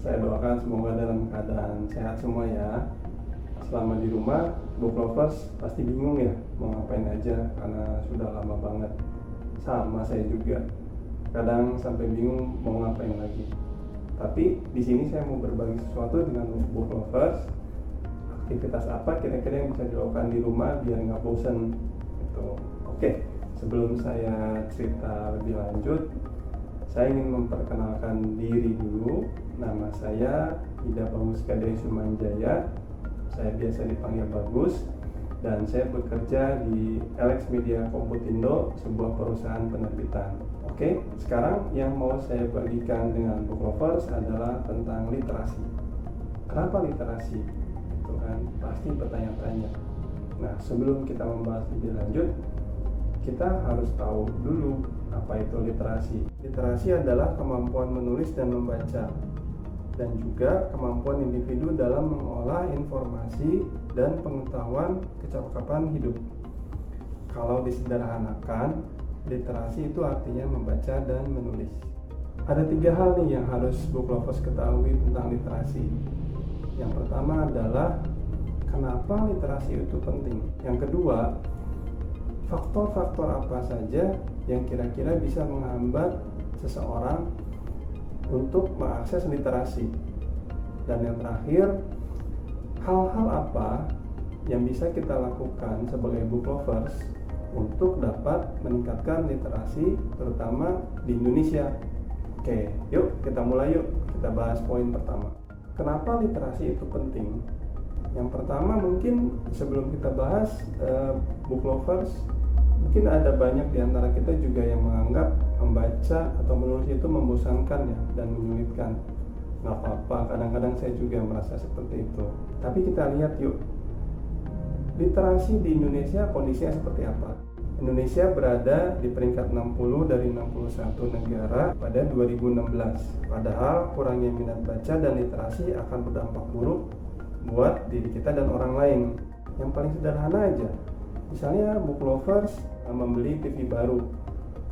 Saya doakan semoga dalam keadaan sehat semua ya. Selama di rumah, book lovers pasti bingung ya mau ngapain aja karena sudah lama banget. Sama saya juga. Kadang sampai bingung mau ngapain lagi. Tapi di sini saya mau berbagi sesuatu dengan book lovers. Aktivitas apa kira-kira yang bisa dilakukan di rumah biar nggak bosen gitu. Oke, sebelum saya cerita lebih lanjut, saya ingin memperkenalkan diri dulu. Nama saya Ida Bagus Kadri Sumanjaya. Saya biasa dipanggil Bagus dan saya bekerja di Alex Media Komputindo, sebuah perusahaan penerbitan. Oke, sekarang yang mau saya bagikan dengan book lovers adalah tentang literasi. Kenapa literasi? Itu kan pasti bertanya-tanya. Nah, sebelum kita membahas lebih lanjut, kita harus tahu dulu apa itu literasi. Literasi adalah kemampuan menulis dan membaca, dan juga kemampuan individu dalam mengolah informasi dan pengetahuan kecakapan hidup. Kalau disederhanakan, literasi itu artinya membaca dan menulis. Ada 3 hal nih yang harus book lovers ketahui tentang literasi. Yang pertama adalah kenapa literasi itu penting. Yang kedua, faktor-faktor apa saja yang kira-kira bisa menghambat seseorang untuk mengakses literasi. Dan yang terakhir, hal-hal apa yang bisa kita lakukan sebagai book lovers untuk dapat meningkatkan literasi terutama di Indonesia. Oke, yuk kita mulai yuk. Kita bahas poin pertama. Kenapa literasi itu penting? Yang pertama mungkin sebelum kita bahas book lovers, mungkin ada banyak di antara kita juga yang menganggap membaca atau menulis itu membosankan ya dan menyulitkan. Nggak apa-apa, kadang-kadang saya juga merasa seperti itu. Tapi kita lihat yuk, literasi di Indonesia kondisinya seperti apa. Indonesia berada di peringkat 60 dari 61 negara pada 2016. Padahal kurangnya minat baca dan literasi akan berdampak buruk buat diri kita dan orang lain. Yang paling sederhana aja, misalnya book lovers membeli TV baru,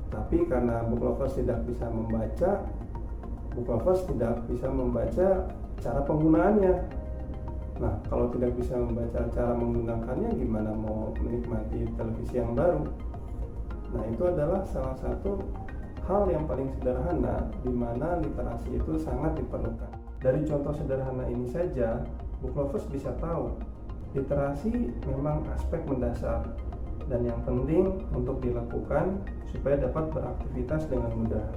tapi karena book lovers tidak bisa membaca, book lovers tidak bisa membaca cara penggunaannya. Nah, kalau tidak bisa membaca cara menggunakannya, gimana mau menikmati televisi yang baru? Nah, itu adalah salah satu hal yang paling sederhana di mana literasi itu sangat diperlukan. Dari contoh sederhana ini saja, book lovers bisa tahu literasi memang aspek mendasar dan yang penting untuk dilakukan supaya dapat beraktivitas dengan mudah.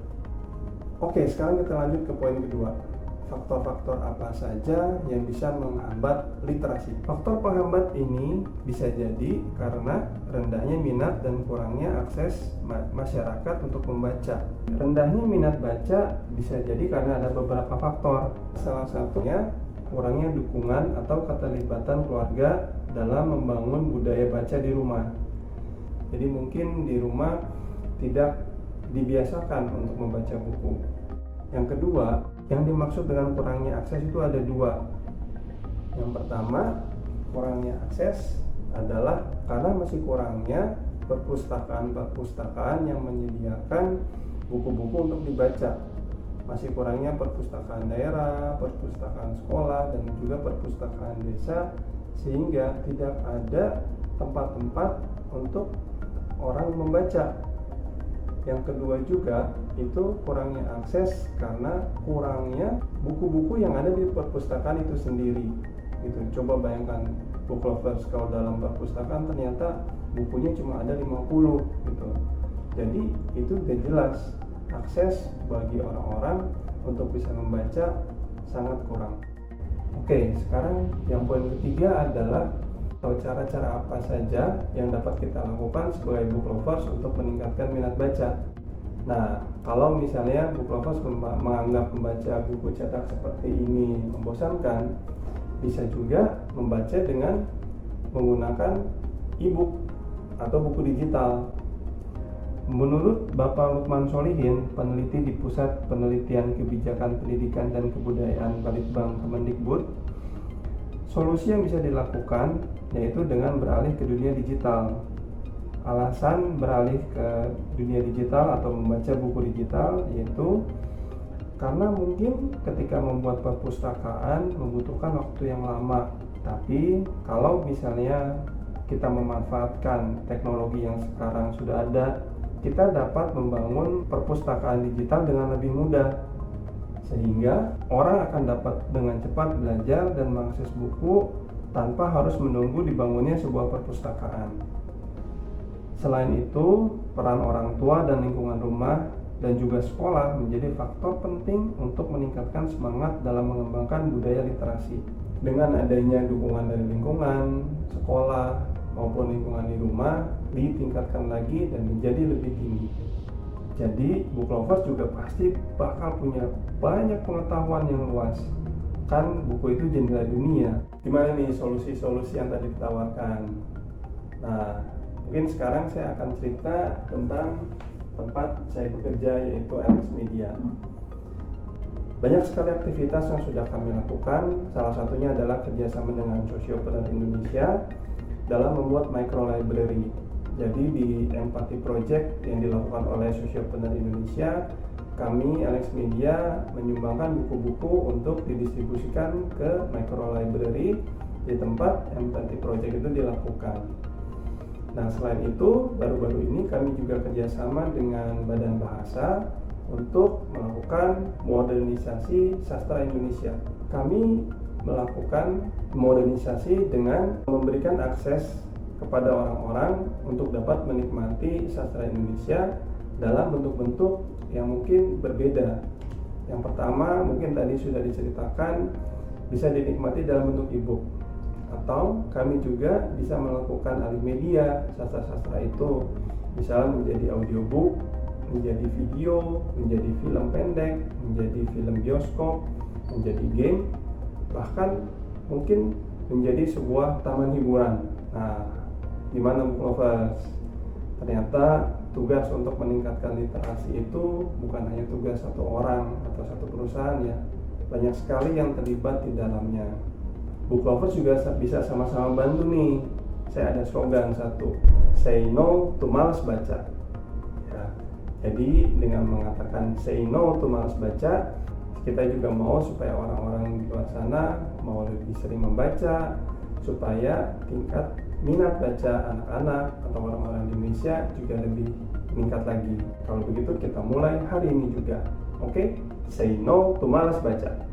Oke, sekarang kita lanjut ke poin kedua. Faktor-faktor apa saja yang bisa menghambat literasi? Faktor penghambat ini bisa jadi karena rendahnya minat dan kurangnya akses masyarakat untuk membaca. Rendahnya minat baca bisa jadi karena ada beberapa faktor. Salah satunya kurangnya dukungan atau keterlibatan keluarga dalam membangun budaya baca di rumah. Jadi mungkin di rumah tidak dibiasakan untuk membaca buku. Yang kedua, yang dimaksud dengan kurangnya akses itu ada 2. Yang pertama, kurangnya akses adalah karena masih kurangnya perpustakaan-perpustakaan yang menyediakan buku-buku untuk dibaca. Masih kurangnya perpustakaan daerah, perpustakaan sekolah, dan juga perpustakaan desa, sehingga tidak ada tempat-tempat untuk orang membaca. Yang kedua juga itu kurangnya akses karena kurangnya buku-buku yang ada di perpustakaan itu sendiri. Gitu. Coba bayangkan book lovers kalau dalam perpustakaan ternyata bukunya cuma ada 50 gitu. Jadi itu udah jelas akses bagi orang-orang untuk bisa membaca sangat kurang. Oke, sekarang yang poin ketiga adalah cara-cara apa saja yang dapat kita lakukan sebagai book lovers untuk meningkatkan minat baca. Nah, kalau misalnya book lovers menganggap membaca buku cetak seperti ini membosankan, bisa juga membaca dengan menggunakan e-book atau buku digital. Menurut Bapak Lukman Solihin, peneliti di Pusat Penelitian Kebijakan Pendidikan dan Kebudayaan Balitbang Kemendikbud, solusi yang bisa dilakukan yaitu dengan beralih ke dunia digital. Alasan beralih ke dunia digital atau membaca buku digital yaitu Karena mungkin ketika membuat perpustakaan membutuhkan waktu yang lama. Tapi kalau misalnya kita memanfaatkan teknologi yang sekarang sudah ada, kita dapat membangun perpustakaan digital dengan lebih mudah. Sehingga orang akan dapat dengan cepat belajar dan mengakses buku tanpa harus menunggu dibangunnya sebuah perpustakaan. Selain itu, peran orang tua dan lingkungan rumah dan juga sekolah menjadi faktor penting untuk meningkatkan semangat dalam mengembangkan budaya literasi. Dengan adanya dukungan dari lingkungan, sekolah, maupun lingkungan di rumah, ditingkatkan lagi dan menjadi lebih tinggi. Jadi, book lovers juga pasti bakal punya banyak pengetahuan yang luas. Kan buku itu jendela dunia. Gimana nih solusi-solusi yang tadi ditawarkan? Nah, mungkin sekarang saya akan cerita tentang tempat saya bekerja, yaitu Alex Media. Banyak sekali aktivitas yang sudah kami lakukan. Salah satunya adalah kerjasama dengan Sociopreneur Indonesia dalam membuat micro library. Jadi di Empathy Project yang dilakukan oleh Sociopreneur Indonesia, kami Alex Media menyumbangkan buku-buku untuk didistribusikan ke micro library di tempat Empathy Project itu dilakukan. Nah, selain itu, baru-baru ini kami juga kerjasama dengan Badan Bahasa untuk melakukan modernisasi sastra Indonesia. Kami melakukan modernisasi dengan memberikan akses kepada orang-orang untuk dapat menikmati sastra Indonesia dalam bentuk-bentuk yang mungkin berbeda. Yang pertama, mungkin tadi sudah diceritakan, bisa dinikmati dalam bentuk e-book. Atau kami juga bisa melakukan alih media sastra-sastra itu, misalnya menjadi audiobook, menjadi video, menjadi film pendek, menjadi film bioskop, menjadi game, bahkan mungkin menjadi sebuah taman hiburan. Nah, gimana book lovers? Ternyata tugas untuk meningkatkan literasi itu bukan hanya tugas satu orang atau satu perusahaan ya, banyak sekali yang terlibat di dalamnya. Book lovers juga bisa sama-sama bantu nih. Saya ada slogan satu, say no to malas baca ya. Jadi dengan mengatakan say no to malas baca, kita juga mau supaya orang-orang di luar sana mau lebih sering membaca, supaya tingkat minat baca anak-anak atau orang-orang di Indonesia juga lebih meningkat lagi. Kalau begitu kita mulai hari ini juga. Oke? Say no to malas baca.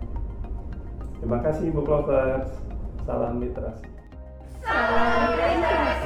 Terima kasih book lovers. Salam literasi. Salam literasi.